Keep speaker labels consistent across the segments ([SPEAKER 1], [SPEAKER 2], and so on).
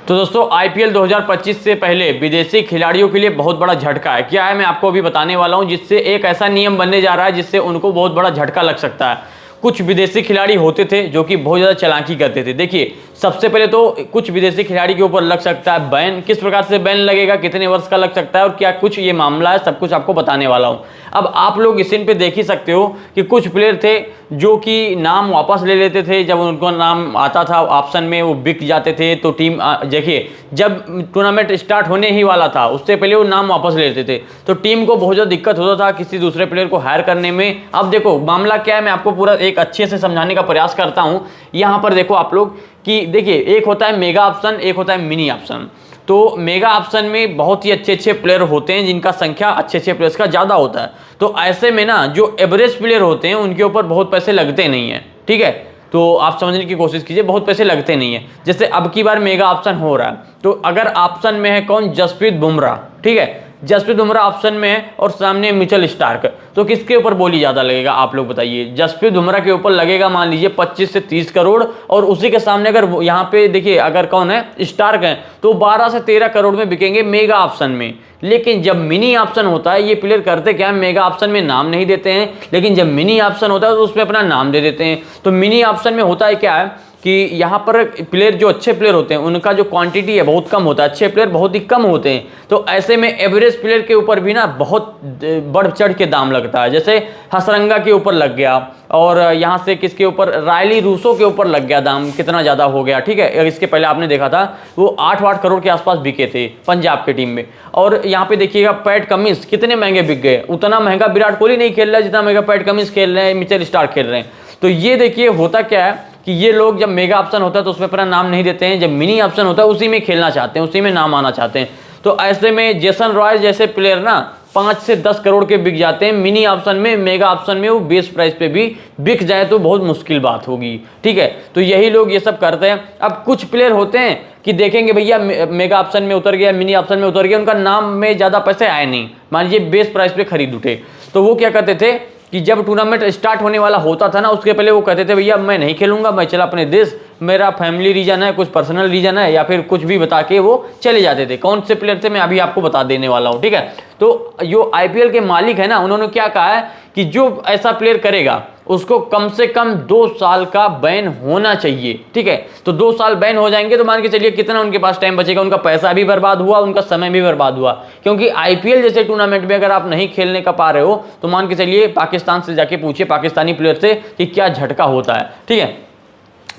[SPEAKER 1] तो दोस्तों आईपीएल 2025 से पहले विदेशी खिलाड़ियों के लिए बहुत बड़ा झटका है। क्या है मैं आपको अभी बताने वाला हूं, जिससे एक ऐसा नियम बनने जा रहा है जिससे उनको बहुत बड़ा झटका लग सकता है। कुछ विदेशी खिलाड़ी होते थे जो कि बहुत ज़्यादा चालाकी करते थे। देखिए, सबसे पहले तो कुछ विदेशी खिलाड़ी के ऊपर लग सकता है बैन। किस प्रकार से बैन लगेगा, कितने वर्ष का लग सकता है और क्या कुछ ये मामला है, सब कुछ आपको बताने वाला हूँ। अब आप लोग इस सीन पे देख ही सकते हो कि कुछ प्लेयर थे जो कि नाम वापस ले लेते थे। जब उनको नाम आता था ऑप्शन में, वो बिक जाते थे। तो टीम देखिए, जब टूर्नामेंट स्टार्ट होने ही वाला था उससे पहले वो नाम वापस ले लेते थे, तो टीम को बहुत ज़्यादा दिक्कत होता था किसी दूसरे प्लेयर को हायर करने में। अब देखो मामला क्या है, मैं आपको पूरा एक अच्छे से समझाने का प्रयास करता हूँ। यहाँ पर देखो आप लोग कि देखिए, एक होता है मेगा ऑप्शन, एक होता है मिनी ऑप्शन। तो मेगा ऑप्शन में बहुत ही अच्छे अच्छे प्लेयर होते हैं जिनका संख्या अच्छे अच्छे प्लेयर्स का ज़्यादा होता है। तो ऐसे में ना जो एवरेज प्लेयर होते हैं उनके ऊपर बहुत पैसे लगते नहीं हैं, ठीक है। तो आप समझने की कोशिश कीजिए, बहुत पैसे लगते नहीं है। जैसे अब की बार मेगा ऑप्शन हो रहा है, तो अगर ऑप्शन में है कौन, जसप्रीत बुमराह, ठीक है। जसप्रीत बुमराह ऑप्शन में है और सामने मिचेल स्टार्क, तो किसके ऊपर बोली ज़्यादा लगेगा आप लोग बताइए। जसप्रीत बुमराह के ऊपर लगेगा मान लीजिए 25 से 30 करोड़, और उसी के सामने अगर यहाँ पे देखिए अगर कौन है, स्टार्क है, तो 12 से 13 करोड़ में बिकेंगे मेगा ऑप्शन में। लेकिन जब मिनी ऑप्शन होता है, ये प्लेयर करते क्या है, मेगा ऑप्शन में नाम नहीं देते हैं, लेकिन जब मिनी ऑप्शन होता है तो उसमें अपना नाम दे देते हैं। तो मिनी ऑप्शन में होता है क्या है कि यहाँ पर प्लेयर जो अच्छे प्लेयर होते हैं उनका जो क्वांटिटी है बहुत कम होता है, अच्छे प्लेयर बहुत ही कम होते हैं। तो ऐसे में एवरेज प्लेयर के ऊपर भी ना बहुत बढ़ चढ़ के दाम लगता है। जैसे हसरंगा के ऊपर लग गया, और यहाँ से किसके ऊपर, रायली रूसो के ऊपर लग गया दाम, कितना ज़्यादा हो गया, ठीक है। इसके पहले आपने देखा था वो 8 करोड़ के आसपास बिके थे पंजाब की टीम में। और यहाँ पे देखिएगा पैट कमिंस कितने महंगे बिक गए। उतना महंगा विराट कोहली नहीं खेल रहा है जितना महंगा पैट कमिंस खेल रहे हैं, मिचेल स्टार्क खेल रहे हैं। तो ये देखिए होता क्या है कि ये लोग जब मेगा ऑप्शन होता है तो उसमें अपना नाम नहीं देते हैं, जब मिनी ऑप्शन होता है उसी में खेलना चाहते हैं, उसी में नाम आना चाहते हैं। तो ऐसे में जेसन रॉय जैसे प्लेयर ना 5 से 10 करोड़ के बिक जाते हैं मिनी ऑप्शन में। मेगा ऑप्शन में वो बेस प्राइस पे भी बिक जाए तो बहुत मुश्किल बात होगी, ठीक है। तो यही लोग ये सब करते हैं। अब कुछ प्लेयर होते हैं कि देखेंगे भैया मेगा ऑप्शन में उतर गया, मिनी ऑप्शन में उतर गया, उनका नाम में ज़्यादा पैसे आए नहीं, मान लीजिए बेस प्राइस पे खरीद उठे, तो वो क्या करते थे कि जब टूर्नामेंट स्टार्ट होने वाला होता था ना उसके पहले वो कहते थे भैया मैं नहीं खेलूंगा, मैं चला अपने देश, मेरा फैमिली रीजन है, कुछ पर्सनल रीजन है, या फिर कुछ भी बता के वो चले जाते थे। कौन से प्लेयर थे मैं अभी आपको बता देने वाला हूँ, ठीक है। तो जो आईपीएल के मालिक है ना, उन्होंने क्या कहा है कि जो ऐसा प्लेयर करेगा उसको कम से कम 2 साल का बैन होना चाहिए, ठीक है। तो 2 साल बैन हो जाएंगे तो मान के चलिए कितना उनके पास टाइम बचेगा, उनका पैसा भी बर्बाद हुआ, उनका समय भी बर्बाद हुआ। क्योंकि आईपीएल जैसे टूर्नामेंट में अगर आप नहीं खेलने का पा रहे हो तो मान के चलिए पाकिस्तान से जाके पूछिए पाकिस्तानी प्लेयर से कि क्या झटका होता है, ठीक है।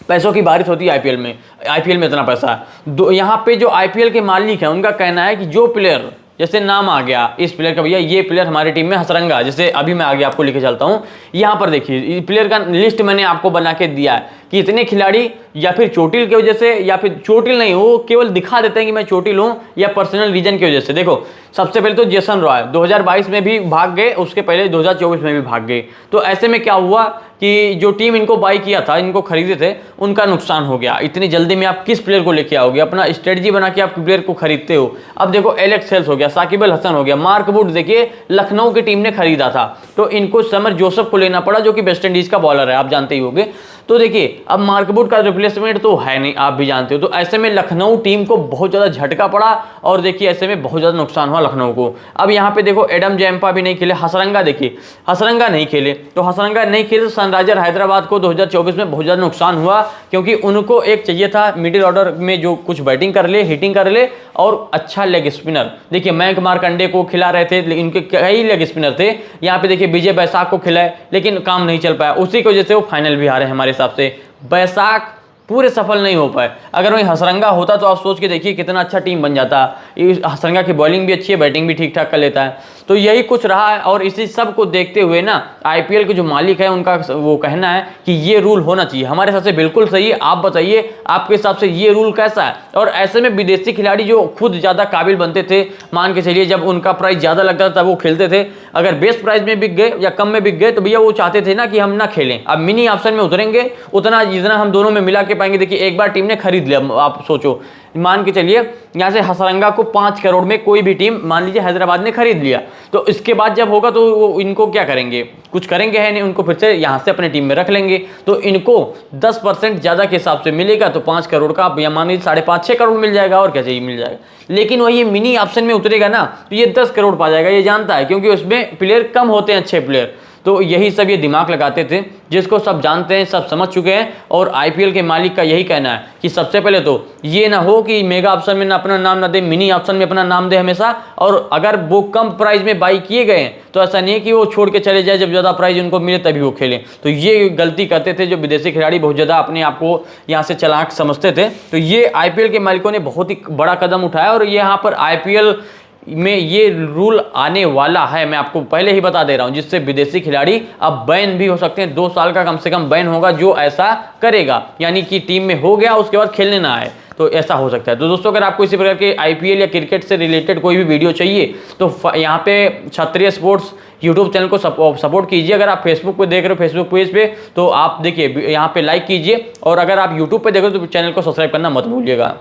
[SPEAKER 1] पैसों की बारिश होती है आईपीएल में, आईपीएल में इतना पैसा है। यहाँ पे जो आईपीएल के मालिक है उनका कहना है कि जो प्लेयर, जैसे नाम आ गया इस प्लेयर का, भैया ये प्लेयर हमारी टीम में हसरंगा, जैसे अभी मैं आगे आपको लेके चलता हूँ। यहाँ पर देखिए प्लेयर का लिस्ट मैंने आपको बना के दिया है कि इतने खिलाड़ी या फिर चोटिल की वजह से, या फिर चोटिल नहीं, वो केवल दिखा देते हैं कि मैं चोटिल हूँ, या पर्सनल रीजन की वजह से। देखो सबसे पहले तो जेसन रॉय 2022 में भी भाग गए, उसके पहले 2024 में भी भाग गए। तो ऐसे में क्या हुआ कि जो टीम इनको बाई किया था, इनको खरीदे थे, उनका नुकसान हो गया। इतनी जल्दी में आप किस प्लेयर को लेके आओगे, अपना स्ट्रेटजी बना के आप प्लेयर को खरीदते हो। अब देखो एलेक्स हेल्स हो गया, साकिब अल हसन हो गया, मार्क वुड देखिए लखनऊ की टीम ने खरीदा था, तो इनको समर जोसेफ को लेना पड़ा जो कि वेस्ट इंडीज का बॉलर है, आप जानते ही होंगे। तो देखिए अब मार्क वुड का रिप्लेसमेंट तो है नहीं, आप भी जानते हो। तो ऐसे में लखनऊ टीम को बहुत ज़्यादा झटका पड़ा, और देखिए ऐसे में बहुत ज़्यादा नुकसान हुआ लखनऊ को। अब यहाँ पे देखो एडम जैम्पा भी नहीं खेले, हसरंगा देखिए हसरंगा नहीं खेले, तो हसरंगा नहीं खेले तो सनराइजर हैदराबाद को 2024 में बहुत ज़्यादा नुकसान हुआ, क्योंकि उनको एक चाहिए था मिडिल ऑर्डर में जो कुछ बैटिंग कर ले, हिटिंग कर ले, और अच्छा लेग स्पिनर। देखिए मयंक मार्कंडे को खिला रहे थे, लेकिन इनके कई लेग स्पिनर थे। यहाँ पे देखिए विजय बैसाख को खिलाए, लेकिन काम नहीं चल पाया, उसी की वजह से वो फाइनल भी हारे हमारे हिसाब से। बैसाख पूरे सफल नहीं हो पाए। अगर वही हसरंगा होता तो आप सोच के देखिए कितना अच्छा टीम बन जाता। हसरंगा की बॉलिंग भी अच्छी है, बैटिंग भी ठीक ठाक कर लेता है। तो यही कुछ रहा है, और इसी सब को देखते हुए ना आईपीएल के जो मालिक है उनका वो कहना है कि ये रूल होना चाहिए। हमारे हिसाब से बिल्कुल सही है, आप बताइए आपके हिसाब से ये रूल कैसा है। और ऐसे में विदेशी खिलाड़ी जो खुद ज़्यादा काबिल बनते थे, मान के चलिए जब उनका प्राइस ज़्यादा लगता था वो खेलते थे, अगर बेस्ट प्राइस में बिक गए या कम में बिक गए तो भैया वो चाहते थे ना कि हम ना खेलें। अब मिनी ऑप्शन में उतरेंगे, उतना जितना हम दोनों में मिला के पाएंगे। देखिए एक बार टीम ने खरीद लिया, आप सोचो मान के चलिए यहाँ से हसरंगा को 5 करोड़ में कोई भी टीम मान लीजिए हैदराबाद ने खरीद लिया, तो इसके बाद जब होगा तो वो इनको क्या करेंगे, कुछ करेंगे है नहीं, उनको फिर से यहाँ से अपने टीम में रख लेंगे, तो इनको 10% ज़्यादा के हिसाब से मिलेगा, तो 5 करोड़ का या मान लीजिए 5.5-6 करोड़ मिल जाएगा, और क्या चाहिए मिल जाएगा। लेकिन वही मिनी ऑप्शन में उतरेगा ना तो ये 10 करोड़ पा जाएगा, ये जानता है, क्योंकि उसमें प्लेयर कम होते हैं, अच्छे प्लेयर। तो यही सब ये दिमाग लगाते थे, जिसको सब जानते हैं, सब समझ चुके हैं। और आईपीएल के मालिक का यही कहना है कि सबसे पहले तो ये ना हो कि मेगा ऑप्शन में ना अपना नाम ना दे, मिनी ऑप्शन में अपना नाम दे हमेशा। और अगर वो कम प्राइस में बाई किए गए तो ऐसा नहीं है कि वो छोड़ के चले जाए, जब ज़्यादा प्राइस उनको मिले तभी वो खेलें। तो ये गलती करते थे जो विदेशी खिलाड़ी, बहुत ज़्यादा अपने आप को यहाँ से चालाक समझते थे। तो ये आईपीएल के मालिकों ने बहुत ही बड़ा कदम उठाया, और यहाँ पर आईपीएल में ये रूल आने वाला है, मैं आपको पहले ही बता दे रहा हूं, जिससे विदेशी खिलाड़ी अब बैन भी हो सकते हैं। 2 साल का कम से कम बैन होगा जो ऐसा करेगा, यानी कि टीम में हो गया उसके बाद खेलने ना आए, तो ऐसा हो सकता है। तो दोस्तों अगर आपको इसी प्रकार के आईपीएल या क्रिकेट से रिलेटेड कोई भी वीडियो चाहिए तो यहाँ पे क्षत्रिय स्पोर्ट्स यूट्यूब चैनल को सपोर्ट कीजिए। अगर आप फेसबुक पे देख रहे हो, फेसबुक पेज पे, तो आप देखिए यहाँ पे लाइक कीजिए, और अगर आप यूट्यूब पे देख रहे हो तो चैनल को सब्सक्राइब करना मत भूलिएगा।